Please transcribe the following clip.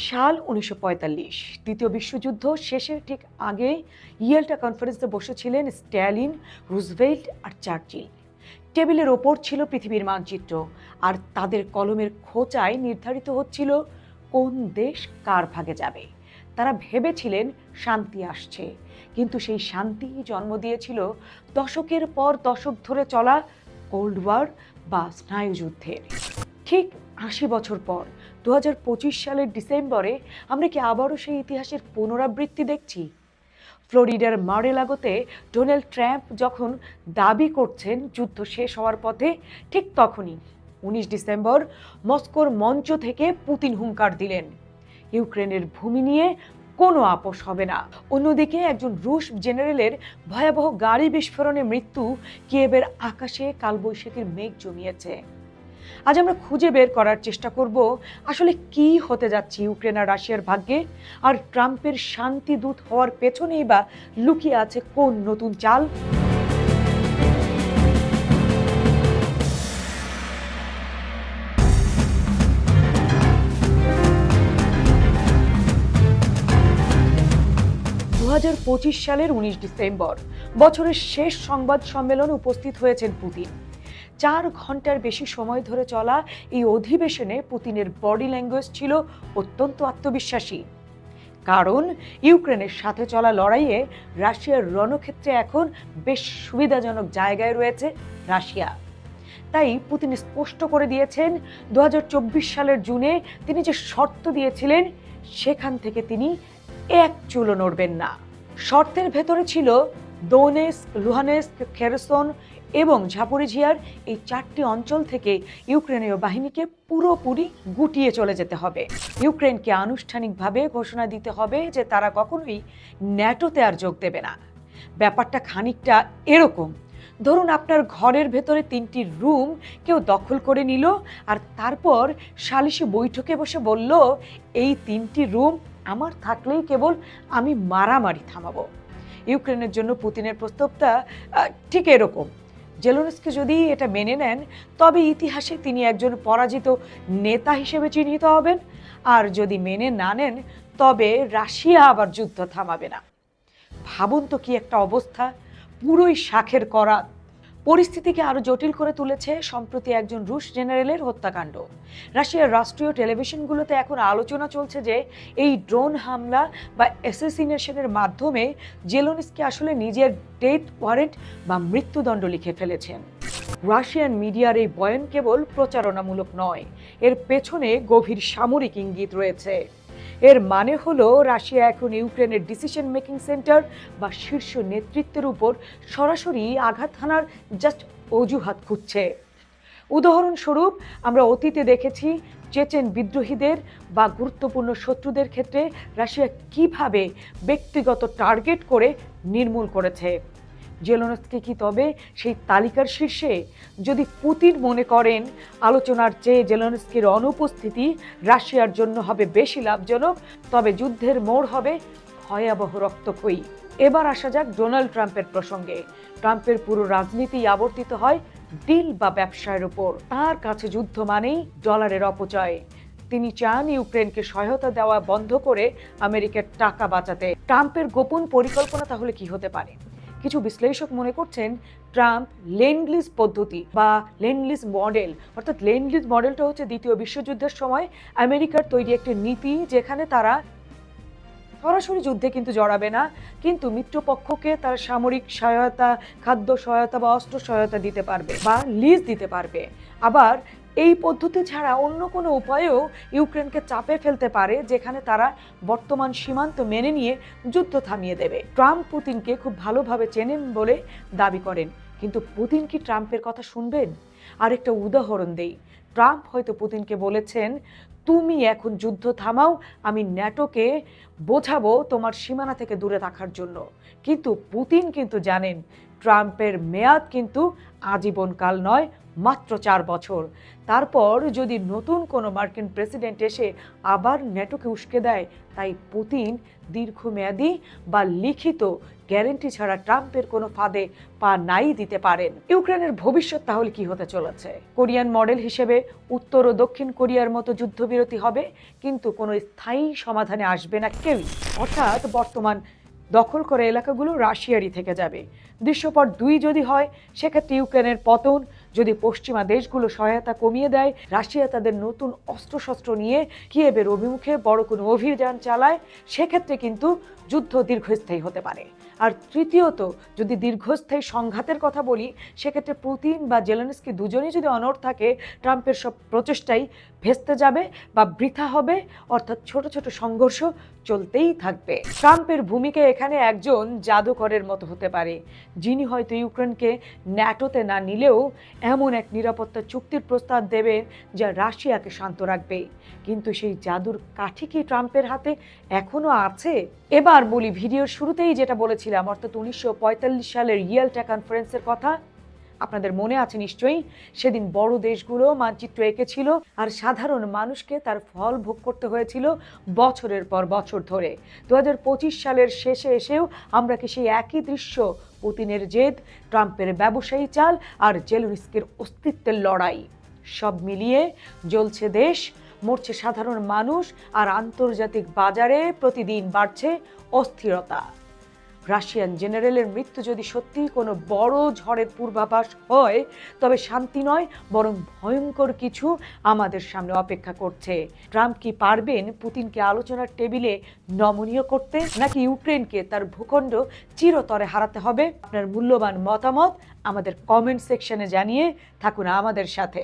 সাল 1945, দ্বিতীয় বিশ্বযুদ্ধ শেষের ঠিক আগে ইয়েল্টা কনফারেন্সে বসেছিলেন স্ট্যালিন, রুজভেল্ট আর চার্চিল। টেবিলের ওপর ছিল পৃথিবীর মানচিত্র, আর তাদের কলমের খোঁচায় নির্ধারিত হচ্ছিল কোন দেশ কার ভাগে যাবে। তারা ভেবেছিলেন শান্তি আসছে, কিন্তু সেই শান্তি জন্ম দিয়েছিল দশকের পর দশক ধরে চলা কোল্ড ওয়ার বা স্নায়ুযুদ্ধের। ঠিক ৮০ বছর পর ২০২৫ সালের ডিসেম্বরে আমরা কি আবারও সেই ইতিহাসের পুনরাবৃত্তি দেখছি? ফ্লোরিডার মার-এ-লাগোতে ডোনাল্ড ট্রাম্প যখন দাবি করছেন যুদ্ধ শেষ হওয়ার পথে, ঠিক তখনই ১৯ ডিসেম্বর মস্কোর মঞ্চ থেকে পুতিন হুঙ্কার দিলেন, ইউক্রেনের ভূমি নিয়ে কোনো আপোষ হবে না। অন্যদিকে একজন রুশ জেনারেলের ভয়াবহ গাড়ি বিস্ফোরণে মৃত্যু কিয়েভের আকাশে কালবৈশাখীর মেঘ জমিয়েছে। আজ আমরা খুঁজে বের করার চেষ্টা করব আসলে কি হতে যাচ্ছে ইউক্রেন আর রাশিয়ার ভাগ্যে, আর ট্রাম্পের শান্তি দূত হওয়ার পেছনেই বা লুকিয়ে আছে কোন নতুন চাল। সালের ১৯ ডিসেম্বর বছরের শেষ সংবাদ সম্মেলনে উপস্থিত হয়েছেন পুতিন। ৪ ঘন্টার বেশি সময় ধরে চলা এই অধিবেশনে পুতিনের বডি ল্যাঙ্গুয়েজ ছিল অত্যন্ত আত্মবিশ্বাসী, কারণ ইউক্রেনের সাথে চলা লড়াইয়ে রাশিয়ার রণক্ষেত্রে এখন বেশ সুবিধাজনক জায়গায় রয়েছে রাশিয়া। তাই পুতিন স্পষ্ট করে দিয়েছেন ২০২৪ সালের জুনে তিনি যে শর্ত দিয়েছিলেন সেখান থেকে তিনি এক চুলও নড়বেন না। শর্তের ভেতরে ছিল দোনেস্ক, লুহানেস্ক, খেরসন এবং ঝাপোরিঝিয়ার এই ৪টি অঞ্চল থেকে ইউক্রেনীয় বাহিনীকে পুরোপুরি গুটিয়ে চলে যেতে হবে। ইউক্রেনকে আনুষ্ঠানিকভাবে ঘোষণা দিতে হবে যে তারা কখনোই ন্যাটোতে আর যোগ দেবে না। ব্যাপারটা খানিকটা এরকম, ধরুন আপনার ঘরের ভেতরে ৩টি রুম কেউ দখল করে নিল, আর তারপর সালিশি বৈঠকে বসে বলল এই ৩টি রুম আমার থাকলেই কেবল আমি মারামারি থামাবো। ইউক্রেনের জন্য পুতিনের প্রস্তাবটা ঠিক এরকম। জেলেনস্কি যদি এটা মেনে নেন তবে ইতিহাসে তিনি একজন পরাজিত নেতা হিসেবে চিহ্নিত হবেন, আর যদি মেনে না নেন তবে রাশিয়া আবার যুদ্ধ থামাবে না। ভাবুন তো কি একটা অবস্থা, পুরোই শাখের করাত। পরিস্থিতিকে আরো জটিল করে তুলেছে সম্প্রতি একজন রুশ জেনারেলের হত্যাকাণ্ড। রাশিয়ার রাষ্ট্রীয় টেলিভিশনগুলোতে এখন আলোচনা চলছে যে এই ড্রোন হামলা বা অ্যাসাসিনেশনের মাধ্যমে জেলেনস্কি আসলে নিজের ডেথ ওয়ারেন্ট বা মৃত্যুদণ্ড লিখে ফেলেছেন। রাশিয়ান মিডিয়ার এই বয়ান কেবল প্রচারণামূলক নয়, এর পেছনে গভীর সামরিক ইঙ্গিত রয়েছে। এর মানে হলো রাশিয়া এখন ইউক্রেনের ডিসিশন মেকিং সেন্টার বা শীর্ষ নেতৃত্বের উপর সরাসরি আঘাত হানার জাস্ট অজুহাত খুঁজছে। উদাহরণস্বরূপ আমরা অতীতে দেখেছি চেচেন বিদ্রোহীদের বা গুরুত্বপূর্ণ শত্রুদের ক্ষেত্রে রাশিয়া কিভাবে ব্যক্তিগত টার্গেট করে নির্মূল করেছে। জেলেনস্কি কি তবে সেই তালিকার শীর্ষে? যদি পুতিন মনে করেন আলোচনার চেয়ে জেলেনস্কির অনুপস্থিতি রাশিয়ার জন্য হবে বেশি লাভজনক, তবে যুদ্ধের মোড় হবে ভয়াবহ রক্তক্ষয়ী। এবার আসা যাক ডোনাল্ড ট্রাম্পের প্রসঙ্গে। ট্রাম্পের পুরো রাজনীতি আবর্তিত হয় ডিল বা ব্যবসায়ের উপর। তার কাছে যুদ্ধ মানেই ডলারের অপচয়। তিনি চান ইউক্রেনকে সহায়তা দেওয়া বন্ধ করে আমেরিকার টাকা বাঁচাতে। ট্রাম্পের গোপন পরিকল্পনা তাহলে কি হতে পারে? কিছু বিশ্লেষক মনে করছেন ট্রাম্প লেন্ড লিজ পদ্ধতি বা লেন্ড লিজ মডেল, অর্থাৎ লেন্ড লিজ মডেলটা হচ্ছে দ্বিতীয় বিশ্বযুদ্ধের সময় আমেরিকার তৈরি একটি নীতি, যেখানে তারা সরাসরি যুদ্ধে কিন্তু জড়াবে না, কিন্তু মিত্রপক্ষকে তারা সামরিক সহায়তা, খাদ্য সহায়তা বা অস্ত্র সহায়তা দিতে পারবে বা লিজ দিতে পারবে। আবার এই পদ্ধতি ছাড়া অন্য কোনো উপায়েও ইউক্রেনকে চাপে ফেলতে পারে, যেখানে তারা বর্তমান সীমান্ত মেনে নিয়ে যুদ্ধ থামিয়ে দেবে। ট্রাম্প পুতিনকে খুব ভালোভাবে চেনেন বলে দাবি করেন, কিন্তু পুতিন কি ট্রাম্পের কথা শুনবেন? আরেকটা উদাহরণ দেই, ট্রাম্প হয়তো পুতিনকে বলেছেন তুমি এখন যুদ্ধ থামাও, আমি ন্যাটোকে বোঝাবো তোমার সীমানা থেকে দূরে থাকার জন্য। কিন্তু পুতিন কিন্তু জানেন ট্রাম্পের মেয়াদ কিন্তু আজীবনকাল নয়, মাত্র 4 বছর। তারপর যদি নতুন কোনো মার্কিন প্রেসিডেন্ট এসে আবার ন্যাটোকে উস্কে দেয়, তাই পুতিন দীর্ঘমেয়াদী বা লিখিত গ্যারান্টি ছাড়া ট্রাম্পের কোনো ফাঁদে পা নাই দিতে পারেন। ইউক্রেনের ভবিষ্যৎ তাহলে কি হতে চলেছে? কোরিয়ান মডেল হিসেবে উত্তর ও দক্ষিণ কোরিয়ার মতো যুদ্ধবিরতি হবে, কিন্তু কোনো স্থায়ী সমাধানে আসবে না কেউই। অর্থাৎ বর্তমান দখল করা এলাকাগুলো রাশিয়ারই থেকে যাবে। দৃশ্যপট 2 যদি হয়, সেক্ষেত্রে ইউক্রেনের পতন। যদি পশ্চিমা দেশগুলো সহায়তা কমিয়ে দেয়, রাশিয়া তাদের নতুন অস্ত্রশস্ত্র নিয়ে কিয়েভের অভিমুখে বড় কোনো অভিযান চালায়, সেক্ষেত্রে কিন্তু যুদ্ধ দীর্ঘস্থায়ী হতে পারে। আর তৃতীয়ত, যদি দীর্ঘস্থায়ী সংঘাতের কথা বলি, সেক্ষেত্রে পুতিন বা জেলেনস্কি দুজনেই যদি অনড় থাকে, ট্রাম্পের সব প্রচেষ্টাই ভেস্তে যাবে বা বৃথা হবে। অর্থাৎ ছোট ছোট সংঘর্ষ চলতেই থাকবে। ট্রাম্পের ভূমিকা এখানে একজন জাদুকরের মতো হতে পারে, যিনি হয়তো ইউক্রেনকে ন্যাটোতে না নিলেও এমন এক নিরাপত্তা চুক্তির প্রস্তাব দেবেন যা রাশিয়াকে শান্ত রাখবে। কিন্তু সেই জাদুর কাঠি কি ট্রাম্পের হাতে এখনো আছে? এবার বলি ভিডিওর শুরুতেই যেটা বলেছিলাম, অর্থাৎ 1945 সালের ইয়ালটা কনফারেন্সের কথা। আপনাদের মনে আছে নিশ্চয়ই, সেদিন বড় দেশগুলো মানচিত্র এঁকেছিল আর সাধারণ মানুষকে তার ফল ভোগ করতে হয়েছিল বছরের পর বছর ধরে। 2025 সালের শেষে এসেও আমরা কি সেই একই দৃশ্য? পুতিনের জেদ, ট্রাম্পের ব্যবসায়ী চাল আর জেলেনস্কির অস্তিত্বের লড়াই, সব মিলিয়ে জ্বলছে দেশ, মরছে সাধারণ মানুষ, আর আন্তর্জাতিক বাজারে প্রতিদিন বাড়ছে অস্থিরতা। রাশিয়ান জেনারেলের মৃত্যু যদি সত্যি কোনো বড় ঝড়ের পূর্বাভাস হয়, তবে শান্তি নয় বরং ভয়ঙ্কর কিছু আমাদের সামনে অপেক্ষা করছে। ট্রাম্প কি পারবেন পুতিনকে আলোচনার টেবিলে নমনীয় করতে, নাকি ইউক্রেনকে তার ভূখণ্ড চিরতরে হারাতে হবে? আপনার মূল্যবান মতামত আমাদের কমেন্ট সেকশনে জানিয়ে থাকুন আমাদের সাথে।